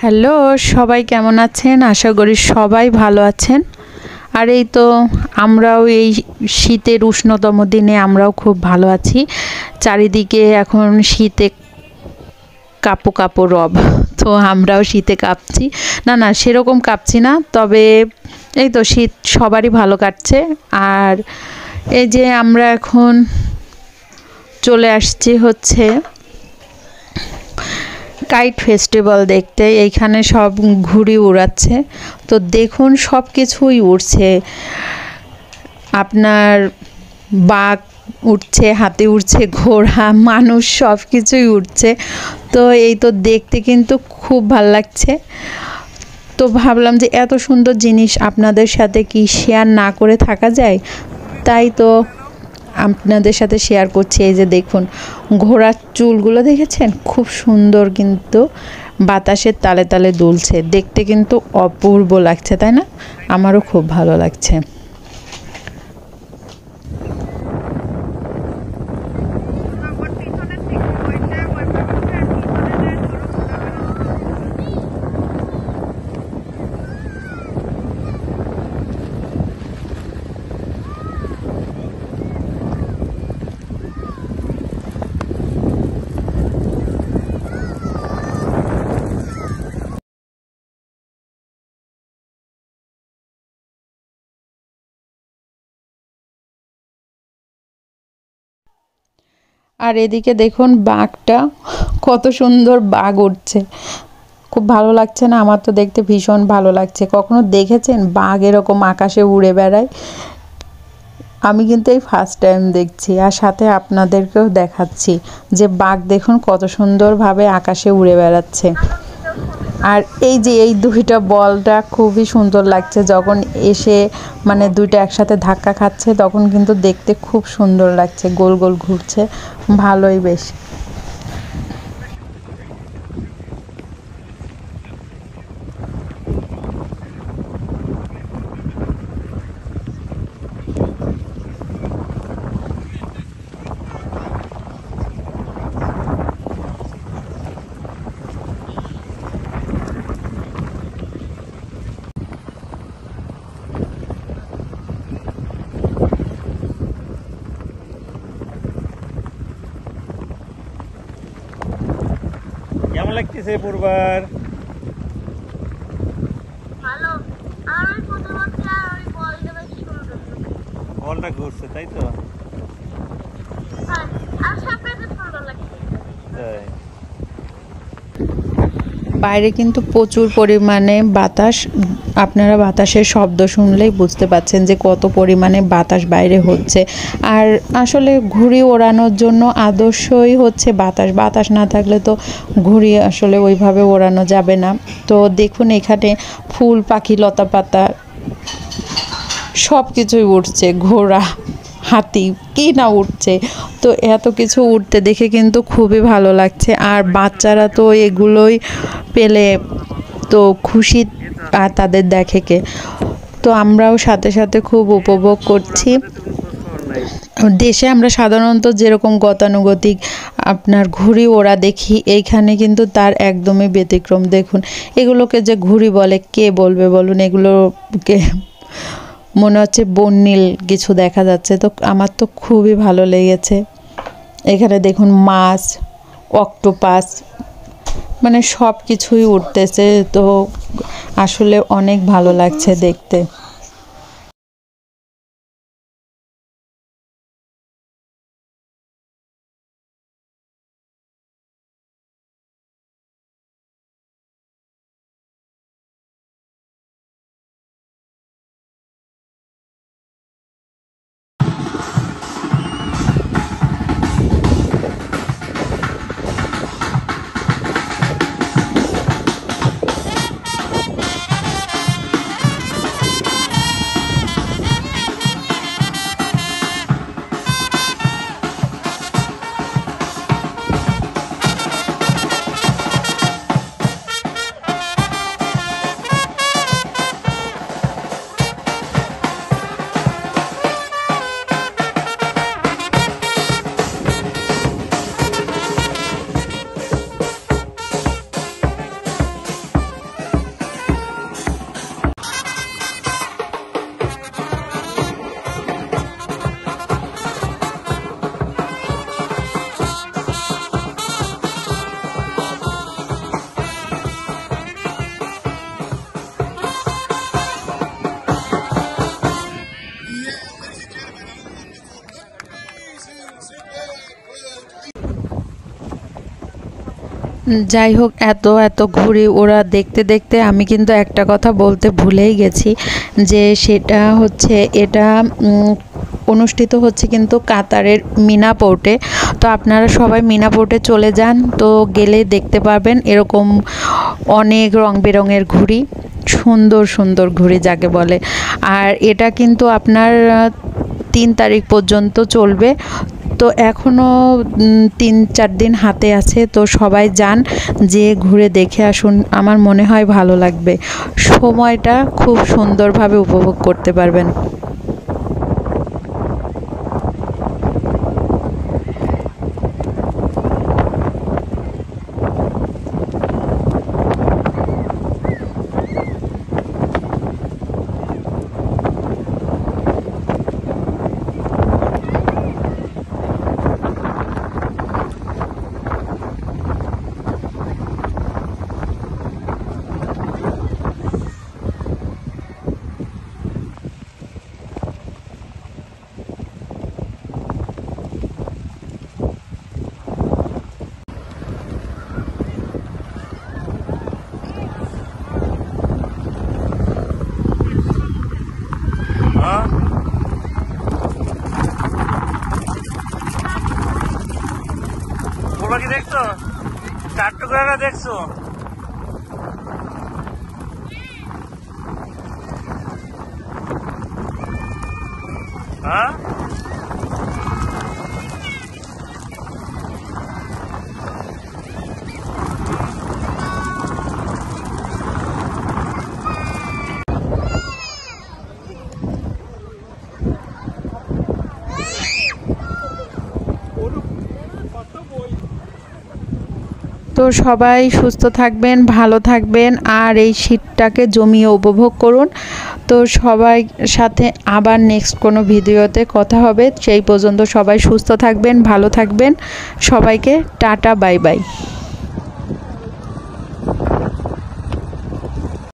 Hello, সবাই কেমন আছেন? আশা করি সবাই ভালো আছেন। আর এই তো আমরাও এই শীতের উষ্ণতম দিনে আমরাও খুব ভালো আছি। চারিদিকে এখন শীতে কাঁপো কাঁপো রব। তো আমরাও শীতে কাঁপছি। না সেরকম কাঁপছি না, তবে এই তো শীত সবারই ভালো কাটছে। আর এই যে আমরা এখন চলে আসছি হচ্ছে কাইট ফেস্টিভ্যাল দেখতে। এইখানে সব ঘুড়ি উড়াচ্ছে, তো দেখুন সব কিছুই উড়ছে। আপনার বাঘ উঠছে, হাতি উঠছে, ঘোড়া, মানুষ সব কিছুই উঠছে। তো এই তো দেখতে কিন্তু খুব ভাল লাগছে। তো ভাবলাম যে এত সুন্দর জিনিস আপনাদের সাথে কি শেয়ার না করে থাকা যায়, তাই তো আপনাদের সাথে শেয়ার করছি। এই যে দেখুন ঘোড়ার চুলগুলো দেখেছেন, খুব সুন্দর, কিন্তু বাতাসের তালে তালে দুলছে, দেখতে কিন্তু অপূর্ব লাগছে, তাই না? আমারও খুব ভালো লাগছে। আর এদিকে দেখুন বাঘটা, কত সুন্দর বাঘ উঠছে, খুব ভালো লাগছে না? আমার তো দেখতে ভীষণ ভালো লাগছে। কখনো দেখেছেন বাঘ এরকম আকাশে উড়ে বেড়ায়? আমি কিন্তু এই ফার্স্ট টাইম দেখছি, আর সাথে আপনাদেরকেও দেখাচ্ছি যে বাঘ দেখুন কত সুন্দরভাবে আকাশে উড়ে বেড়াচ্ছে। আর এই যে এই দুইটা বলটা খুবই সুন্দর লাগছে, যখন এসে মানে দুইটা একসাথে ধাক্কা খাচ্ছে তখন কিন্তু দেখতে খুব সুন্দর লাগছে, গোল গোল ঘুরছে, ভালোই বেশ। কেমন লাগতেছে পূর্বার? ভালো। আর ওই প্রথমত আর ওই বলটা বেশ সুন্দর। বলটা ঘুরছে তাই তো? হ্যাঁ, আর সামনে তো সুন্দর লাগছে। তাই বাইরে কিন্তু প্রচুর পরিমাণে বাতাস। আপনারা বাতাসের শব্দ শুনলেই বুঝতে পাচ্ছেন যে কত পরিমাণে বাতাস বাইরে হচ্ছে। আর আসলে ঘুড়ি ওড়ানোর জন্য আদর্শই হচ্ছে বাতাস। বাতাস না থাকলে তো ঘুড়ি আসলে ওইভাবে ওড়ানো যাবে না। তো দেখুন এখানে ফুল, পাখি, লতা পাতা সব কিছুই উঠছে, ঘোড়া, হাতি, কি না উঠছে। তো এত কিছু উঠতে দেখে কিন্তু খুবই ভালো লাগছে। আর বাচ্চারা তো এগুলোই পেলে তো খুশি, আর তাদের দেখে কে। তো আমরাও সাথে সাথে খুব উপভোগ করছি। দেশে আমরা সাধারণত যেরকম গতানুগতিক আপনার ঘুড়ি ওড়া দেখি, এইখানে কিন্তু তার একদমই ব্যতিক্রম। দেখুন এগুলোকে যে ঘুড়ি বলে, কে বলবে বলুন? এগুলোকে মনে হচ্ছে বর্ণিল কিছু দেখা যাচ্ছে। তো আমার তো খুবই ভালো লেগেছে। এখানে দেখুন মাছ, অক্টোপাস, মানে সব কিছুই উঠতেছে। তো আসলে অনেক ভালো লাগছে দেখতে। যাই হোক, এত এত ঘুড়ি ওরা দেখতে দেখতে আমি কিন্তু একটা কথা বলতে ভুলেই গেছি, যে সেটা হচ্ছে এটা অনুষ্ঠিত হচ্ছে কিন্তু কাতারের মিনা পোর্টে। তো আপনারা সবাই মিনা পোর্টে চলে যান, তো গেলে দেখতে পাবেন এরকম অনেক রং বেরঙের ঘুড়ি, সুন্দর সুন্দর ঘুড়ি যাকে বলে। আর এটা কিন্তু আপনার 3 তারিখ পর্যন্ত চলবে। তো এখনও 3-4 দিন হাতে আছে, তো সবাই যান, যে ঘুরে দেখে আসুন। আমার মনে হয় ভালো লাগবে, সময়টা খুব সুন্দরভাবে উপভোগ করতে পারবেন। হ্যাঁ ওগুলো কি দেখছো? 4 টুকরা দেখছো? হ্যাঁ তো সবাই সুস্থ থাকবেন, ভালো থাকবেন, আর এই শীতটাকে জমিয়ে উপভোগ করুন। তো সবাই সাথে আবার নেক্সট কোনো ভিডিওতে কথা হবে। সেই পর্যন্ত সবাই সুস্থ থাকবেন, ভালো থাকবেন। সবাইকে টাটা, বাই বাই।